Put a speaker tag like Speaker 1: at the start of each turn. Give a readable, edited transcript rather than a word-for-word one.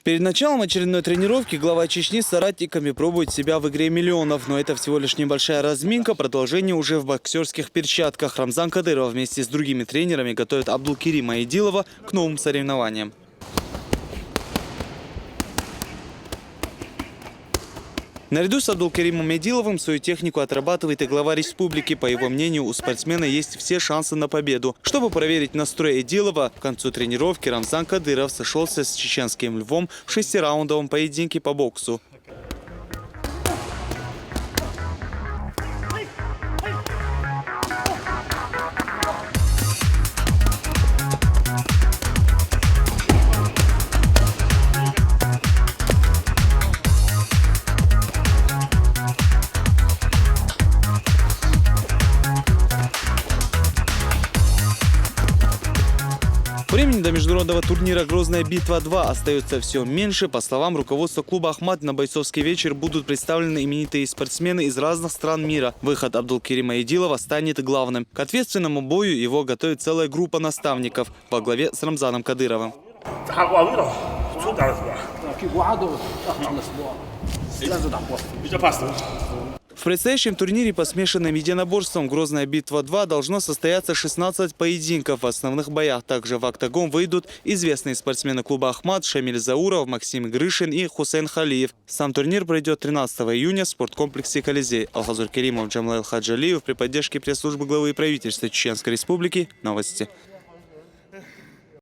Speaker 1: Перед началом очередной тренировки глава Чечни с соратниками пробует себя в игре миллионов. Но это всего лишь небольшая разминка, продолжение уже в боксерских перчатках. Рамзан Кадыров вместе с другими тренерами готовит Абдулкерима Айдилова к новым соревнованиям. Наряду с Абдулкеримом Айдиловым свою технику отрабатывает и глава республики. По его мнению, у спортсмена есть все шансы на победу. Чтобы проверить настрой Айдилова, к концу тренировки Рамзан Кадыров сошелся с чеченским львом в 6-раундовом поединке по боксу. Времени до международного турнира «Грозная битва-2» остается все меньше. По словам руководства клуба «Ахмат», на бойцовский вечер будут представлены именитые спортсмены из разных стран мира. Выход Абдулкерима Айдилова станет главным. К ответственному бою его готовит целая группа наставников во главе с Рамзаном Кадыровым. В предстоящем турнире по смешанным единоборствам «Грозная битва-2» должно состояться 16 поединков. В основных боях также в октагон выйдут известные спортсмены клуба «Ахмат» Шамиль Зауров, Максим Грышин и Хусейн Халиев. Сам турнир пройдет 13 июня в спорткомплексе «Колизей». Алхазур Керимов, Джамлаил Хаджалиев при поддержке пресс-службы главы правительства Чеченской Республики. Новости.